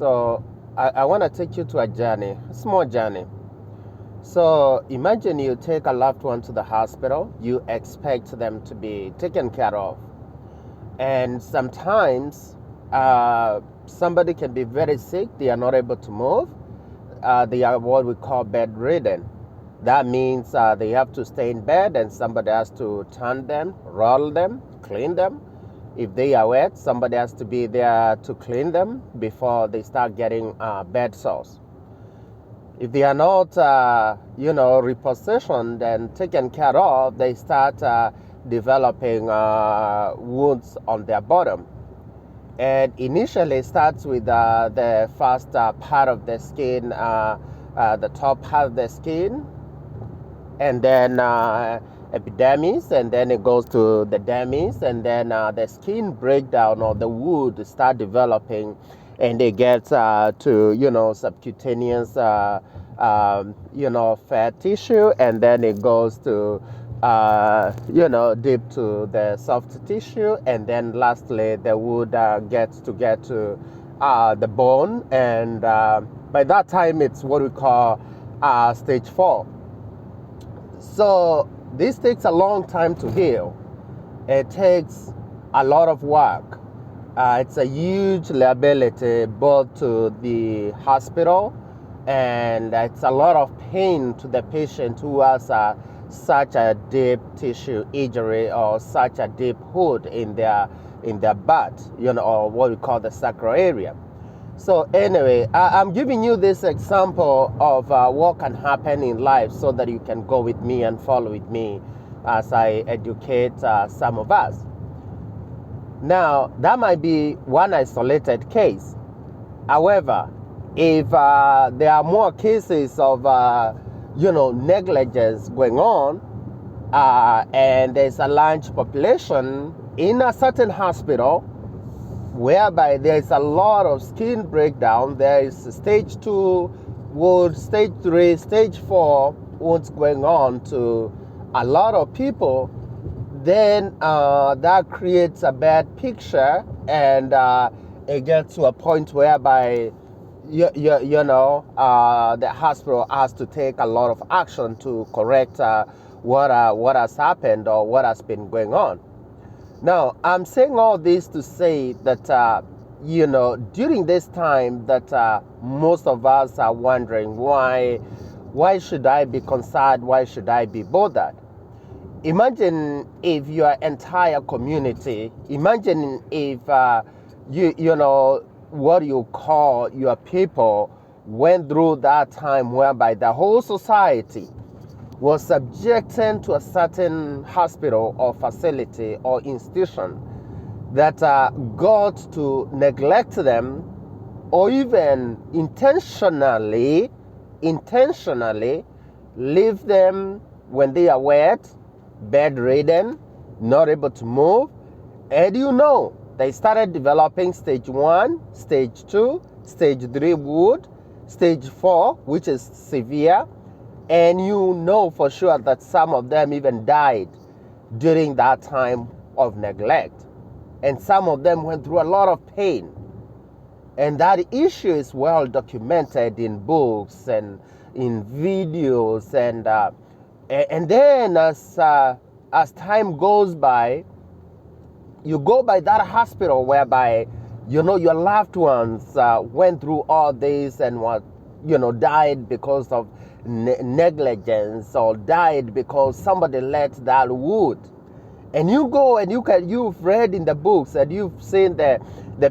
So I want to take you to a journey, a small journey. So imagine you take a loved one to the hospital, you expect them to be taken care of. And sometimes somebody can be very sick, they are not able to move. They are what we call bedridden. That means they have to stay in bed and somebody has to turn them, roll them, clean them. If they are wet, somebody has to be there to clean them before they start getting bed sores. If they are not, repositioned and taken care of, they start developing wounds on their bottom. And initially it starts with the first part of the skin, the top part of the skin, and then epidermis, and then it goes to the dermis, and then the skin breakdown or the wound start developing, and it gets to subcutaneous fat tissue, and then it goes to deep to the soft tissue, and then lastly the wound gets to get to the bone, and by that time it's what we call stage 4. So this takes a long time to heal. It takes a lot of work. It's a huge liability both to the hospital, and it's a lot of pain to the patient who has such a deep tissue injury or such a deep wound in their butt, or what we call the sacral area. So anyway, I'm giving you this example of what can happen in life so that you can go with me and follow with me as I educate some of us. Now, that might be one isolated case. However, if there are more cases of, negligence going on, and there's a large population in a certain hospital, whereby there is a lot of skin breakdown, there is stage 2 wound, stage 3, stage 4 wounds going on to a lot of people, then that creates a bad picture, and it gets to a point whereby the hospital has to take a lot of action to correct what has happened or what has been going on. Now, I'm saying all this to say that, during this time that most of us are wondering, why should I be concerned? Why should I be bothered? Imagine if your entire community, imagine if, what you call your people went through that time whereby the whole society was subjected to a certain hospital or facility or institution that got to neglect them, or even intentionally leave them when they are wet, bedridden, not able to move. And they started developing stage 1, stage 2, stage 3 wound, stage 4, which is severe. And for sure that some of them even died during that time of neglect. And some of them went through a lot of pain. And that issue is well documented in books and in videos. And then as time goes by, you go by that hospital whereby, your loved ones went through all this and died because of negligence, or died because somebody let that wound. And you go and you've read in the books and you've seen the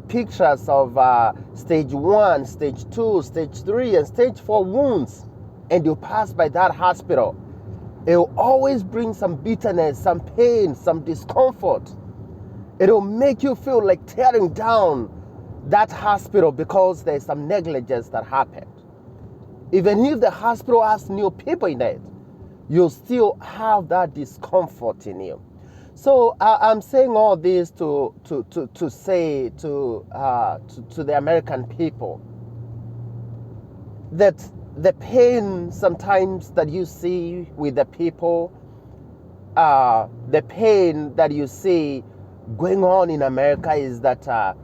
pictures of stage 1, stage 2, stage 3, and stage 4 wounds, and you pass by that hospital. It will always bring some bitterness, some pain, some discomfort. It will make you feel like tearing down that hospital because there's some negligence that happened. Even if the hospital has new people in it, you'll still have that discomfort in you. So I'm saying all this to say to the American people that the pain sometimes that you see with the people, the pain that you see going on in America is that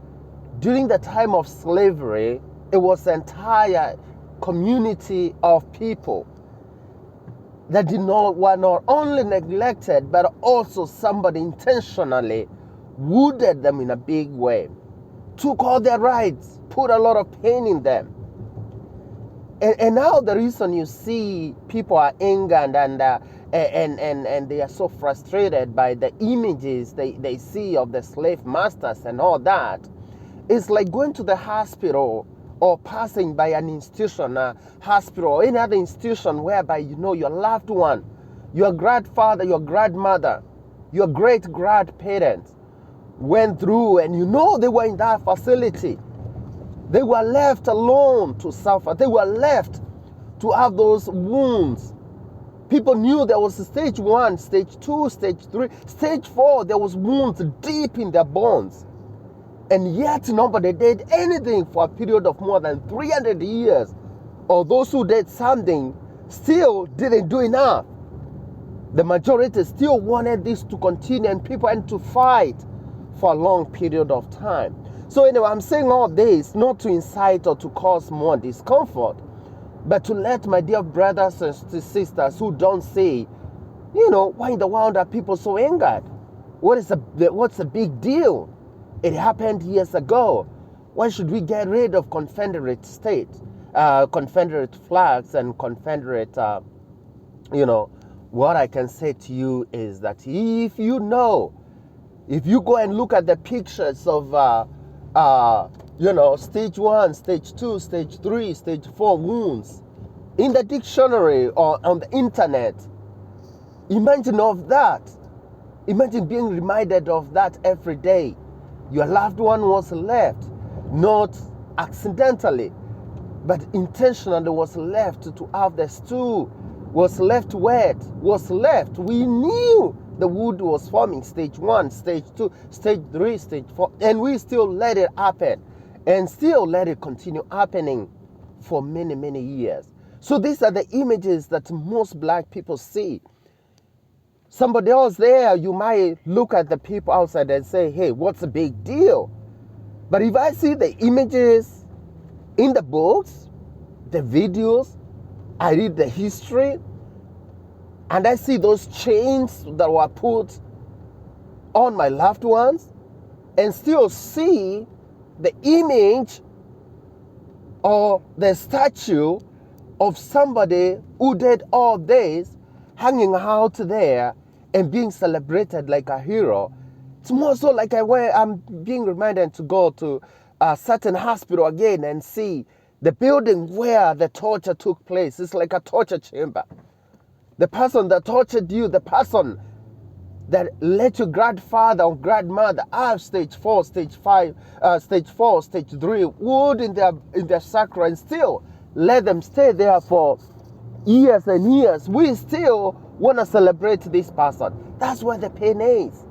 during the time of slavery, It was an entire community of people that were not only neglected, but also somebody intentionally wounded them in a big way, took all their rights, put a lot of pain in them. And now the reason you see people are angered and they are so frustrated by the images they see of the slave masters and all that, it's like going to the hospital or passing by an institution, a hospital or any other institution whereby you know your loved one, your grandfather, your grandmother, your great-grandparents went through, and you know they were in that facility. They were left alone to suffer. They were left to have those wounds. People knew there was stage 1, stage 2, stage 3, stage 4. There was wounds deep in their bones. And yet nobody did anything for a period of more than 300 years. Or those who did something still didn't do enough. The majority still wanted this to continue, and people had to fight for a long period of time. So anyway, I'm saying all this not to incite or to cause more discomfort, but to let my dear brothers and sisters who don't say, why in the world are people so angered? What's the big deal? It happened years ago. Why should we get rid of Confederate states, Confederate flags and Confederate, what I can say to you is that if you go and look at the pictures of, stage 1, stage 2, stage 3, stage 4 wounds in the dictionary or on the internet, imagine of that. Imagine being reminded of that every day. Your loved one was left, not accidentally, but intentionally was left to have the stew, was left wet, was left. We knew the wound was forming, stage 1, stage 2, stage 3, stage 4, and we still let it happen and still let it continue happening for many, many years. So these are the images that most black people see. Somebody else there, you might look at the people outside and say, hey, what's the big deal? But if I see the images in the books, the videos, I read the history, and I see those chains that were put on my loved ones, and still see the image or the statue of somebody who did all this hanging out there and being celebrated like a hero. It's more so like I'm being reminded to go to a certain hospital again and see the building where the torture took place. It's like a torture chamber. The person that tortured you, the person that let your grandfather or grandmother have stage 4, stage 5, stage 4, stage 3 wood in their sacral and still let them stay there for years and years. We still want to celebrate this person. That's where the pain is.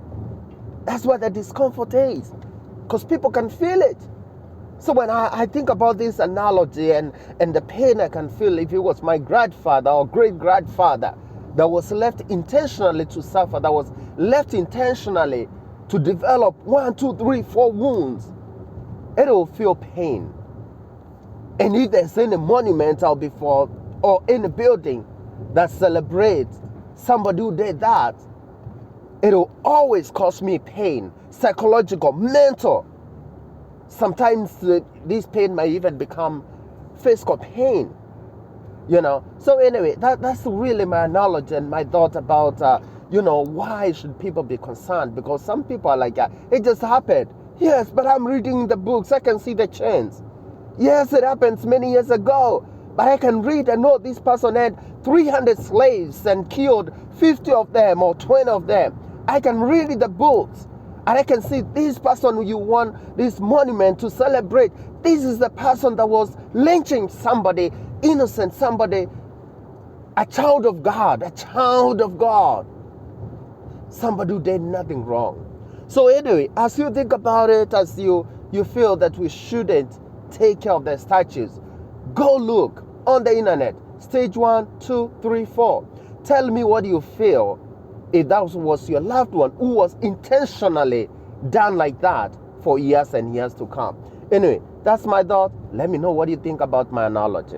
That's where the discomfort is. Because people can feel it. So when I think about this analogy and the pain I can feel if it was my grandfather or great-grandfather that was left intentionally to suffer, that was left intentionally to develop 1, 2, 3, 4 wounds, it will feel pain. And if there's any monument out before or any building that celebrates somebody who did that, it will always cause me pain, psychological, mental. Sometimes this pain may even become physical pain, So anyway, that's really my knowledge and my thought about, why should people be concerned? Because some people are like, it just happened. Yes, but I'm reading the books. I can see the chains. Yes, it happens many years ago. But I can read and know this person had 300 slaves and killed 50 of them or 20 of them. I can read the books. And I can see this person who you want this monument to celebrate. This is the person that was lynching somebody, innocent somebody, a child of God, somebody who did nothing wrong. So anyway, as you think about it, as you feel that we shouldn't take care of the statues, go look on the internet, stage 1, 2, 3, 4. Tell me what you feel if that was your loved one who was intentionally done like that for years and years to come. Anyway, That's my thought. Let me know what you think about my analogy.